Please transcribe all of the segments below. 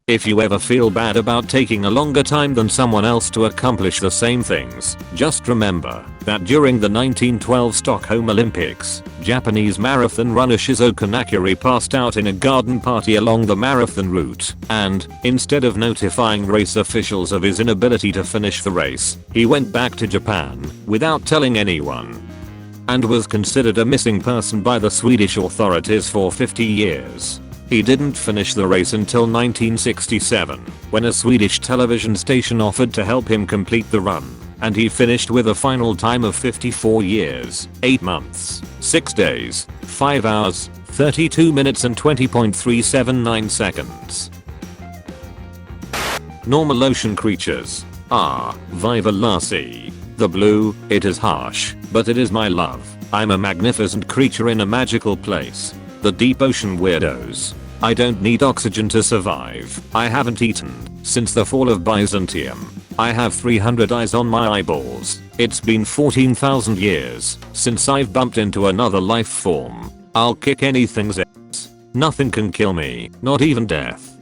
If you ever feel bad about taking a longer time than someone else to accomplish the same things, just remember that during the 1912 Stockholm Olympics, Japanese marathon runner Shizuo Kanakuri passed out in a garden party along the marathon route, and, instead of notifying race officials of his inability to finish the race, he went back to Japan without telling anyone, and was considered a missing person by the Swedish authorities for 50 years. He didn't finish the race until 1967, when a Swedish television station offered to help him complete the run, and he finished with a final time of 54 years, 8 months, 6 days, 5 hours, 32 minutes and 20.379 seconds. Normal ocean creatures. Viva la sea. The blue, it is harsh, but it is my love. I'm a magnificent creature in a magical place. The deep ocean weirdos. I don't need oxygen to survive. I haven't eaten since the fall of Byzantium. I have 300 eyes on my eyeballs. It's been 14,000 years since I've bumped into another life form. I'll kick anything's ass. Nothing can kill me, not even death.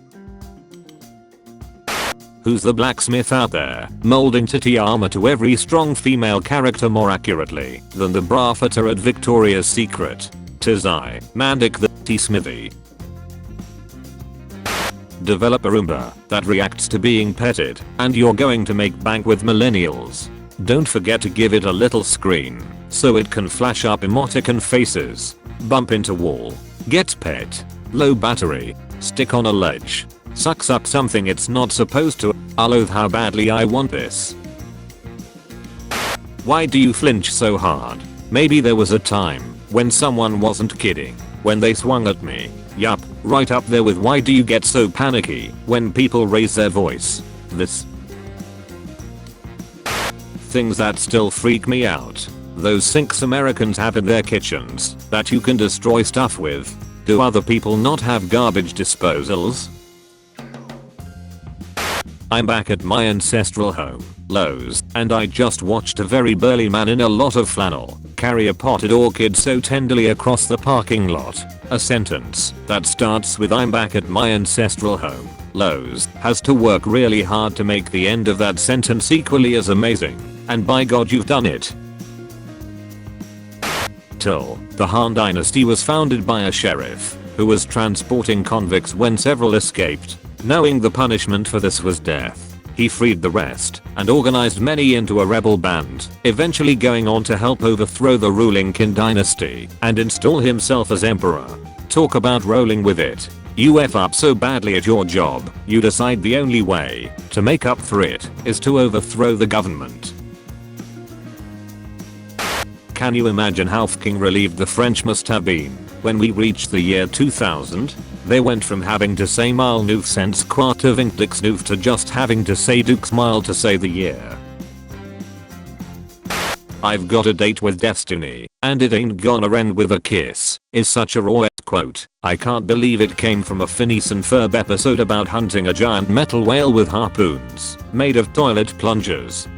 Who's the blacksmith out there, molding titty armor to every strong female character more accurately than the bra fitter at Victoria's Secret? 'Tis I, Mandic the T-Smithy. Develop a Roomba that reacts to being petted, and you're going to make bank with millennials. Don't forget to give it a little screen, so it can flash up emoticon faces, bump into wall, get pet, low battery, stick on a ledge, suck something it's not supposed to. I loathe how badly I want this. Why do you flinch so hard? Maybe there was a time when someone wasn't kidding when they swung at me. Yup, right up there with why do you get so panicky when people raise their voice. This. Things that still freak me out. Those sinks Americans have in their kitchens that you can destroy stuff with. Do other people not have garbage disposals? I'm back at my ancestral home, Lowe's, and I just watched a very burly man in a lot of flannel carry a potted orchid so tenderly across the parking lot. A sentence that starts with "I'm back at my ancestral home, Lowe's" has to work really hard to make the end of that sentence equally as amazing, and by God you've done it. The Han Dynasty was founded by a sheriff who was transporting convicts when several escaped. Knowing the punishment for this was death, he freed the rest and organized many into a rebel band, eventually going on to help overthrow the ruling Qin dynasty and install himself as emperor. Talk about rolling with it. You F up so badly at your job, you decide the only way to make up for it is to overthrow the government. Can you imagine how fucking relieved the French must have been when we reached the year 2000? They went from having to say mile neuf cents quarter vingt neuf to just having to say Dukes mile to say the year. "I've got a date with destiny, and it ain't gonna end with a kiss" is such a raw quote. I can't believe it came from a Phineas and Ferb episode about hunting a giant metal whale with harpoons made of toilet plungers.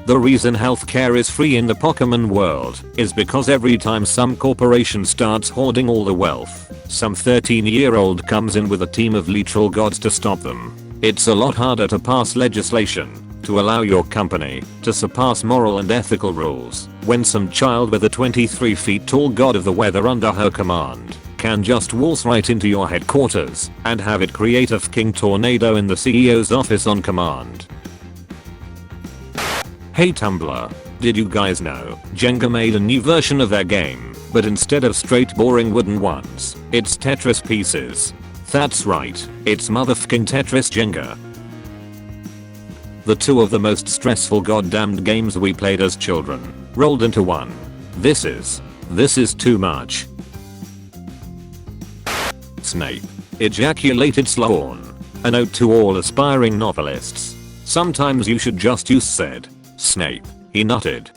The reason healthcare is free in the Pokemon world is because every time some corporation starts hoarding all the wealth, some 13-year-old comes in with a team of literal gods to stop them. It's a lot harder to pass legislation to allow your company to surpass moral and ethical rules when some child with a 23 feet tall god of the weather under her command can just waltz right into your headquarters and have it create a fucking tornado in the CEO's office on command. Hey Tumblr, did you guys know Jenga made a new version of their game, but instead of straight boring wooden ones, it's Tetris pieces? That's right, it's motherfucking Tetris Jenga. The two of the most stressful goddamned games we played as children rolled into one. This is too much. Snape ejaculated Sloan. A note to all aspiring novelists. Sometimes you should just use said. Snape, he nutted.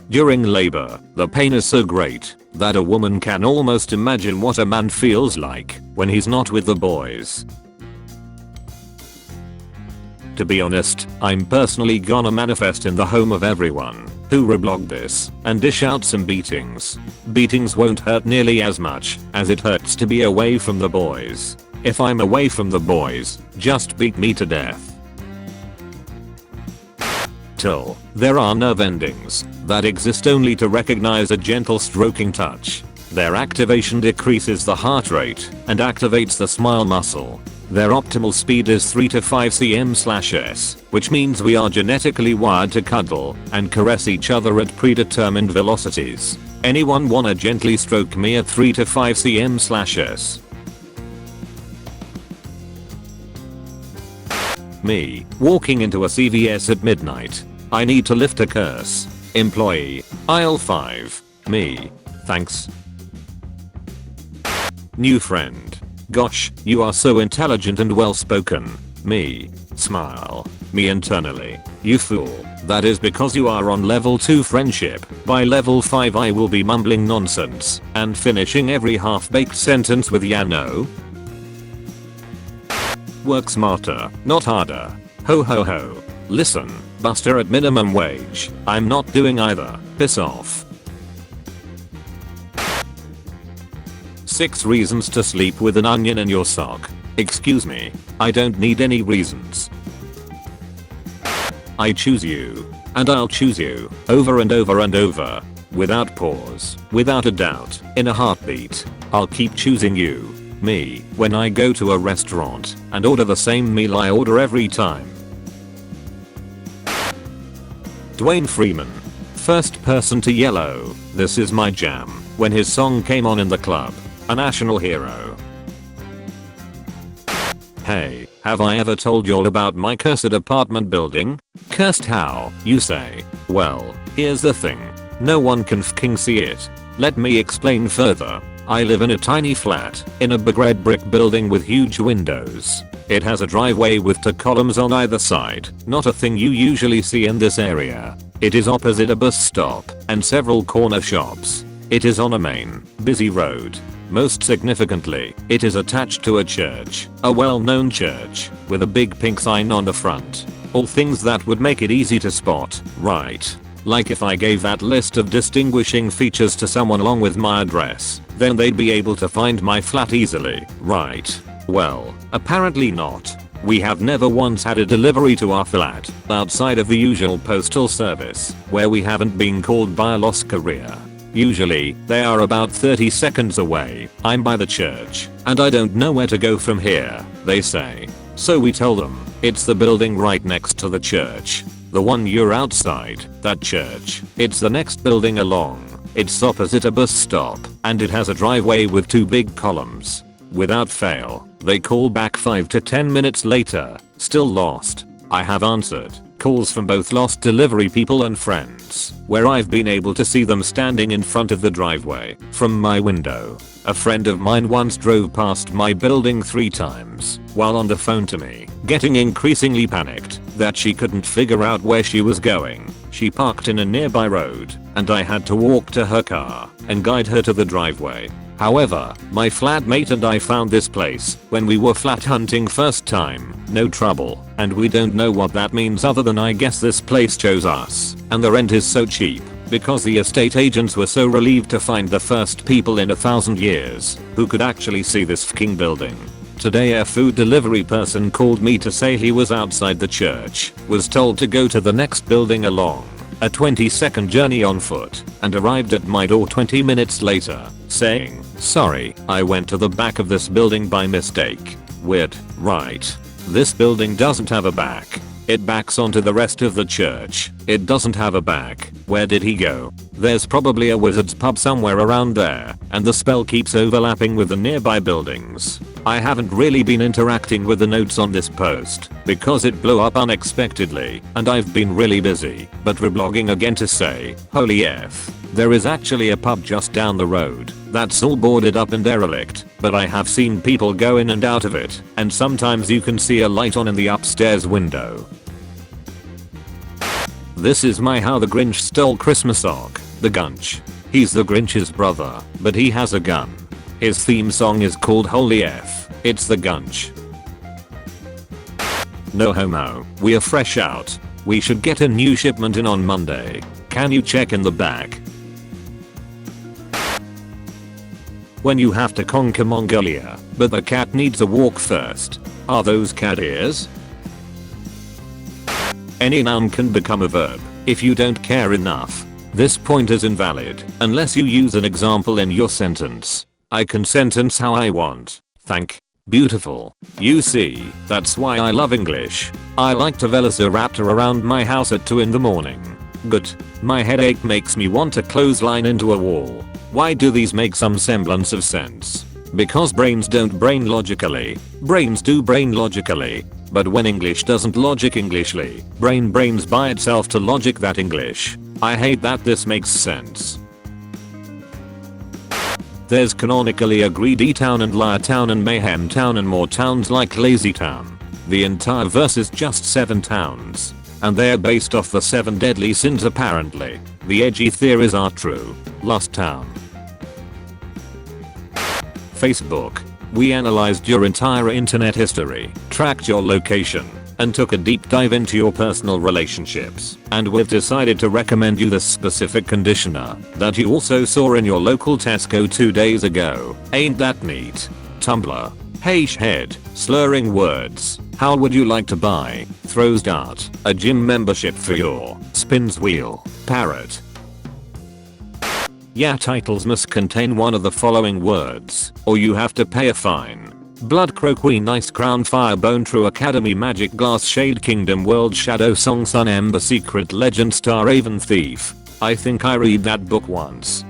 During labor, the pain is so great that a woman can almost imagine what a man feels like when he's not with the boys. To be honest, I'm personally gonna manifest in the home of everyone who reblog this and dish out some beatings. Beatings won't hurt nearly as much as it hurts to be away from the boys. If I'm away from the boys, just beat me to death. Till there are nerve endings that exist only to recognize a gentle stroking touch. Their activation decreases the heart rate and activates the smile muscle. Their optimal speed is 3 to 5 cm/s, which means we are genetically wired to cuddle and caress each other at predetermined velocities. Anyone wanna gently stroke me at 3 to 5 cm/s? Me, walking into a CVS at midnight. I need to lift a curse. Employee, aisle 5. Me. Thanks. New friend. Gosh, you are so intelligent and well spoken. Me. Smile. Me internally. You fool. That is because you are on level 2 friendship. By level 5 I will be mumbling nonsense and finishing every half-baked sentence with "ya know." Work smarter, not harder. Ho ho ho. Listen, Buster at minimum wage. I'm not doing either. Piss off. 6 reasons to sleep with an onion in your sock. Excuse me, I don't need any reasons. I choose you. And I'll choose you. Over and over and over. Without pause. Without a doubt. In a heartbeat. I'll keep choosing you. Me. When I go to a restaurant and order the same meal I order every time. Dwayne Freeman. First person to yellow, "This is my jam," when his song came on in the club. A national hero. Hey, have I ever told y'all about my cursed apartment building? Cursed how, you say? Well, here's the thing. No one can f***ing see it. Let me explain further. I live in a tiny flat, in a big red brick building with huge windows. It has a driveway with 2 columns on either side, not a thing you usually see in this area. It is opposite a bus stop and several corner shops. It is on a main, busy road. Most significantly, it is attached to a church, a well-known church, with a big pink sign on the front. All things that would make it easy to spot, right? Like if I gave that list of distinguishing features to someone along with my address, then they'd be able to find my flat easily, right? Well, apparently not. We have never once had a delivery to our flat, outside of the usual postal service, where we haven't been called by a lost courier. Usually, they are about 30 seconds away. I'm by the church, and I don't know where to go from here, they say. So we tell them, it's the building right next to the church. The one you're outside, that church. It's the next building along. It's opposite a bus stop, and it has a driveway with 2 big columns. Without fail, they call back 5 to 10 minutes later, still lost. I have answered calls from both lost delivery people and friends, where I've been able to see them standing in front of the driveway from my window. A friend of mine once drove past my building 3 times while on the phone to me, getting increasingly panicked that she couldn't figure out where she was going. She parked in a nearby road, and I had to walk to her car and guide her to the driveway. However, my flatmate and I found this place when we were flat hunting first time, no trouble, and we don't know what that means other than I guess this place chose us, and the rent is so cheap, because the estate agents were so relieved to find the first people in 1,000 years who could actually see this fucking building. Today a food delivery person called me to say he was outside the church, was told to go to the next building along, a 20-second journey on foot, and arrived at my door 20 minutes later, saying, "Sorry, I went to the back of this building by mistake." Weird, right? This building doesn't have a back. It backs onto the rest of the church. It doesn't have a back. Where did he go? There's probably a wizard's pub somewhere around there, and the spell keeps overlapping with the nearby buildings. I haven't really been interacting with the notes on this post, because it blew up unexpectedly, and I've been really busy, but reblogging again to say, holy F. There is actually a pub just down the road that's all boarded up and derelict, but I have seen people go in and out of it, and sometimes you can see a light on in the upstairs window. This is my How the Grinch Stole Christmas sock, the Gunch. He's the Grinch's brother, but he has a gun. His theme song is called Holy F. It's the Gunch. No homo, we're fresh out. We should get a new shipment in on Monday. Can you check in the back? When you have to conquer Mongolia, but the cat needs a walk first. Are those cat ears? Any noun can become a verb if you don't care enough. This point is invalid unless you use an example in your sentence. I can sentence how I want. Thank. Beautiful. You see, that's why I love English. I like to velociraptor around my house at 2 in the morning. Good. My headache makes me want to clothesline into a wall. Why do these make some semblance of sense? Because brains don't brain logically. Brains do brain logically. But when English doesn't logic Englishly, brain brains by itself to logic that English. I hate that this makes sense. There's canonically a greedy town and liar town and mayhem town and more towns like Lazy Town. The entire verse is just 7 towns. And they're based off the 7 deadly sins apparently. The edgy theories are true. Lost Town. Facebook. We analyzed your entire internet history, tracked your location, and took a deep dive into your personal relationships. And we've decided to recommend you this specific conditioner that you also saw in your local Tesco 2 days ago. Ain't that neat? Tumblr. Head. Slurring words. How would you like to buy? Throws dart. A gym membership for your spins wheel. Parrot. Yeah, titles must contain one of the following words, or you have to pay a fine. Blood Crow Queen Ice Crown Fire Bone True Academy Magic Glass Shade Kingdom World Shadow Song Sun Ember Secret Legend Star Raven Thief. I think I read that book once.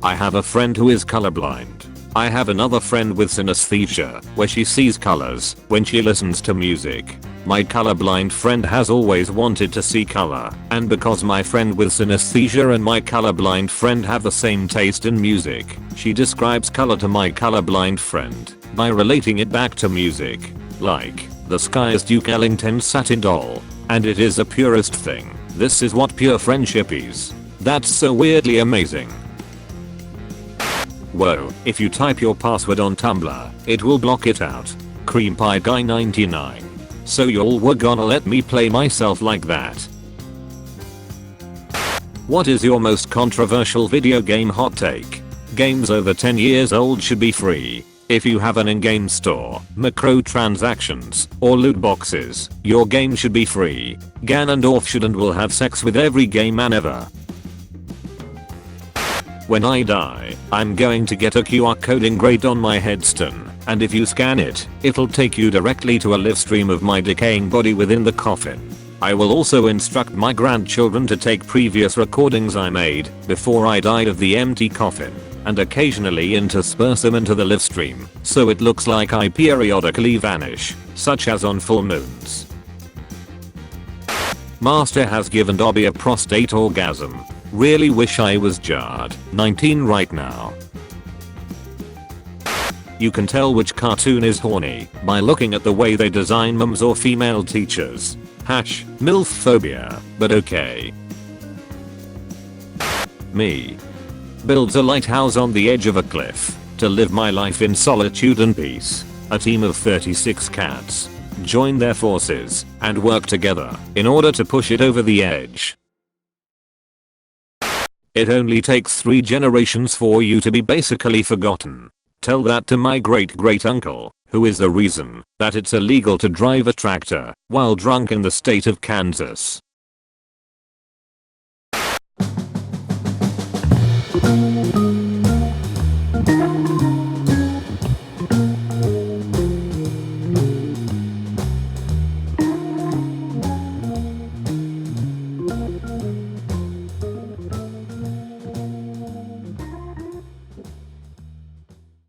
I have a friend who is colorblind. I have another friend with synesthesia, where she sees colors when she listens to music. My colorblind friend has always wanted to see color, and because my friend with synesthesia and my colorblind friend have the same taste in music, she describes color to my colorblind friend by relating it back to music. Like, the sky is Duke Ellington's Satin Doll, and it is the purest thing. This is what pure friendship is. That's so weirdly amazing. Whoa, if you type your password on Tumblr, it will block it out. Cream Pie Guy 99. So y'all were gonna let me play myself like that? What is your most controversial video game hot take? Games over 10 years old should be free. If you have an in-game store, microtransactions, or loot boxes, your game should be free. Ganondorf should and will have sex with every gay man ever. When I die, I'm going to get a QR code engraved on my headstone, and if you scan it, it'll take you directly to a live stream of my decaying body within the coffin. I will also instruct my grandchildren to take previous recordings I made before I died of the empty coffin, and occasionally intersperse them into the live stream, so it looks like I periodically vanish, such as on full moons. Master has given Dobby a prostate orgasm. Really wish I was jarred. 19 right now. You can tell which cartoon is horny by looking at the way they design mums or female teachers. MILF phobia, but okay. Me. Builds a lighthouse on the edge of a cliff to live my life in solitude and peace. A team of 36 cats join their forces and work together in order to push it over the edge. It only takes 3 generations for you to be basically forgotten. Tell that to my great uncle, who is the reason that it's illegal to drive a tractor while drunk in the state of Kansas.